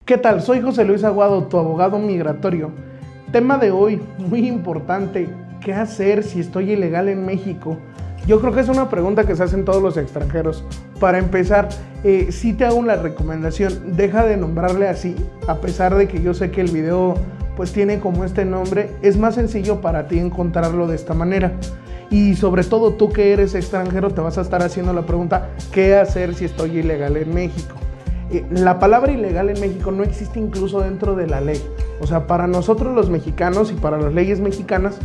¿Qué tal? Soy José Luis Aguado, tu abogado migratorio. Tema de hoy, muy importante. ¿Qué hacer si estoy ilegal en México? Yo creo que es una pregunta que se hacen todos los extranjeros. Para empezar, sí te hago una recomendación. Deja de nombrarle así, a pesar de que yo sé que el video pues tiene como este nombre. Es más sencillo para ti encontrarlo de esta manera. Y sobre todo tú que eres extranjero te vas a estar haciendo la pregunta, ¿qué hacer si estoy ilegal en México? La palabra ilegal en México no existe incluso dentro de la ley. O sea, para nosotros los mexicanos y para las leyes mexicanas,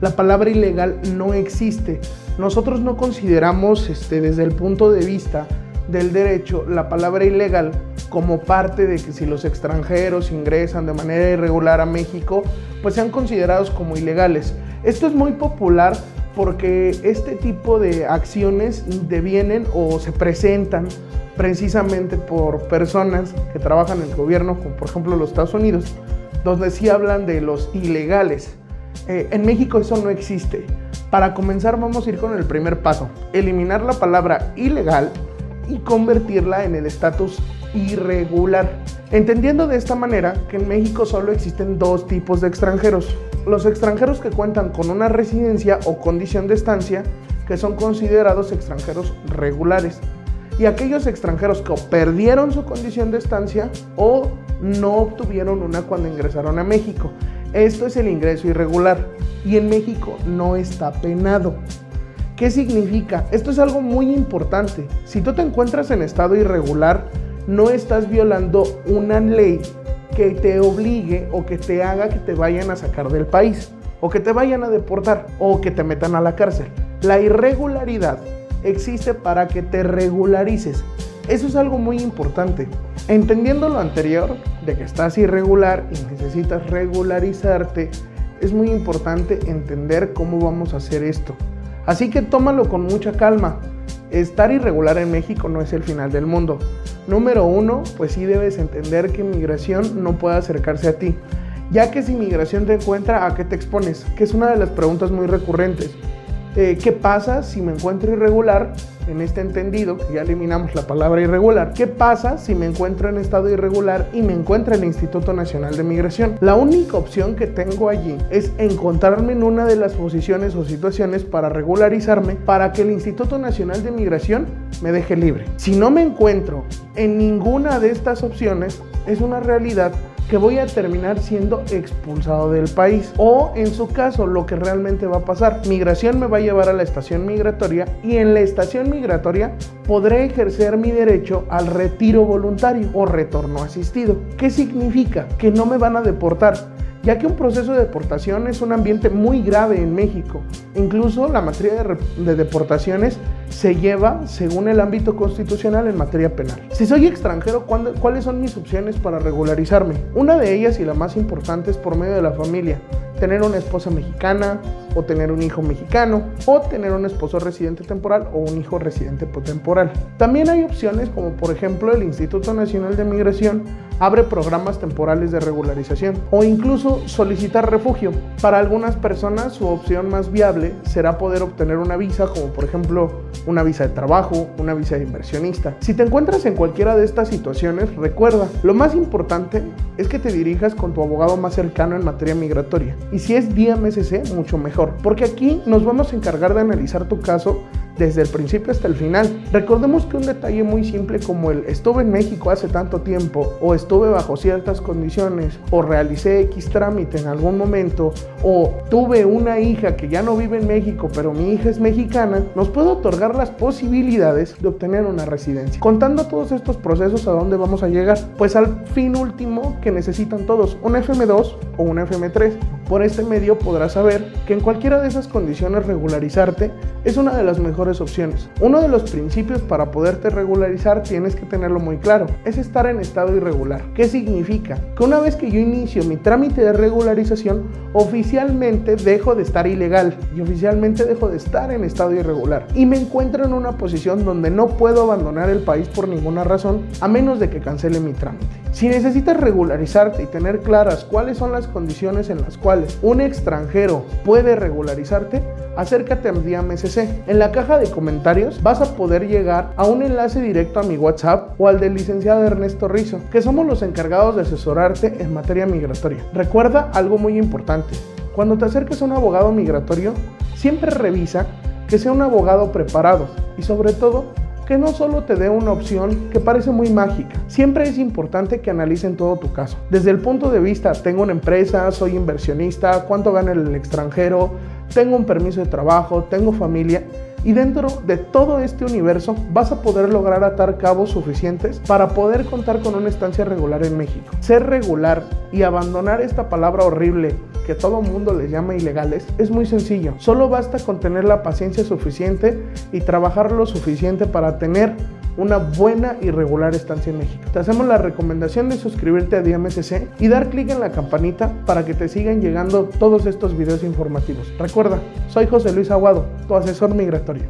la palabra ilegal no existe. Nosotros no consideramos desde el punto de vista del derecho la palabra ilegal como parte de que si los extranjeros ingresan de manera irregular a México, pues sean considerados como ilegales. Esto es muy popular porque este tipo de acciones devienen o se presentan precisamente por personas que trabajan en el gobierno, como por ejemplo los Estados Unidos, donde sí hablan de los ilegales. En México eso no existe. Para comenzar vamos a ir con el primer paso, eliminar la palabra ilegal y convertirla en el estatus irregular. Entendiendo de esta manera que en México solo existen dos tipos de extranjeros. Los extranjeros que cuentan con una residencia o condición de estancia, que son considerados extranjeros regulares. Y aquellos extranjeros que perdieron su condición de estancia o no obtuvieron una cuando ingresaron a México. Esto es el ingreso irregular y en México no está penado. ¿Qué significa? Esto es algo muy importante. Si tú te encuentras en estado irregular, no estás violando una ley que te obligue o que te haga que te vayan a sacar del país, o que te vayan a deportar, o que te metan a la cárcel. La irregularidad existe para que te regularices. Eso es algo muy importante. Entendiendo lo anterior, de que estás irregular y necesitas regularizarte, es muy importante entender cómo vamos a hacer esto. Así que tómalo con mucha calma. Estar irregular en México no es el final del mundo. Número uno, pues sí debes entender que migración no puede acercarse a ti, ya que si migración te encuentra, ¿a qué te expones? Que es una de las preguntas muy recurrentes. ¿Qué pasa si me encuentro irregular? En este entendido, que ya eliminamos la palabra irregular. ¿Qué pasa si me encuentro en estado irregular y me encuentra el Instituto Nacional de Migración? La única opción que tengo allí es encontrarme en una de las posiciones o situaciones para regularizarme para que el Instituto Nacional de Migración me deje libre. Si no me encuentro en ninguna de estas opciones, es una realidad que voy a terminar siendo expulsado del país, o en su caso lo que realmente va a pasar, migración me va a llevar a la estación migratoria y en la estación migratoria podré ejercer mi derecho al retiro voluntario o retorno asistido. ¿Qué significa? Que no me van a deportar, ya que un proceso de deportación es un ambiente muy grave en México. Incluso la materia de deportaciones se lleva según el ámbito constitucional en materia penal. Si soy extranjero, ¿cuáles son mis opciones para regularizarme? Una de ellas y la más importante es por medio de la familia. Tener una esposa mexicana, o tener un hijo mexicano, o tener un esposo residente temporal o un hijo residente temporal. También hay opciones como por ejemplo el Instituto Nacional de Migración abre programas temporales de regularización o incluso solicitar refugio. Para algunas personas su opción más viable será poder obtener una visa, como por ejemplo una visa de trabajo, una visa de inversionista. Si te encuentras en cualquiera de estas situaciones, recuerda, lo más importante es que te dirijas con tu abogado más cercano en materia migratoria. Y si es vía MSC, mucho mejor, porque aquí nos vamos a encargar de analizar tu caso desde el principio hasta el final. Recordemos que un detalle muy simple como el estuve en México hace tanto tiempo, o estuve bajo ciertas condiciones, o realicé X trámite en algún momento, o tuve una hija que ya no vive en México pero mi hija es mexicana, nos puede otorgar las posibilidades de obtener una residencia. Contando todos estos procesos, ¿a dónde vamos a llegar? Pues al fin último que necesitan todos, un FM2 o un FM3. Por este medio podrás saber que en cualquiera de esas condiciones regularizarte es una de las mejores opciones. Uno de los principios para poderte regularizar, tienes que tenerlo muy claro, es estar en estado irregular. ¿Qué significa? Que una vez que yo inicio mi trámite de regularización, oficialmente dejo de estar ilegal y oficialmente dejo de estar en estado irregular y me encuentro en una posición donde no puedo abandonar el país por ninguna razón, a menos de que cancele mi trámite. Si necesitas regularizarte y tener claras cuáles son las condiciones en las cuales cuales un extranjero puede regularizarte, acércate a DiamSC. En la caja de comentarios vas a poder llegar a un enlace directo a mi WhatsApp o al del licenciado Ernesto Rizo, que somos los encargados de asesorarte en materia migratoria. Recuerda algo muy importante: cuando te acerques a un abogado migratorio, siempre revisa que sea un abogado preparado y sobre todo que no solo te dé una opción que parece muy mágica. Siempre es importante que analicen todo tu caso. Desde el punto de vista, tengo una empresa, soy inversionista, cuánto gana el extranjero, tengo un permiso de trabajo, tengo familia. Y dentro de todo este universo vas a poder lograr atar cabos suficientes para poder contar con una estancia regular en México. Ser regular y abandonar esta palabra horrible que todo mundo les llama ilegales es muy sencillo. Solo basta con tener la paciencia suficiente y trabajar lo suficiente para tener una buena y regular estancia en México. Te hacemos la recomendación de suscribirte a DiamSC y dar clic en la campanita para que te sigan llegando todos estos videos informativos. Recuerda, soy José Luis Aguado, tu asesor migratorio.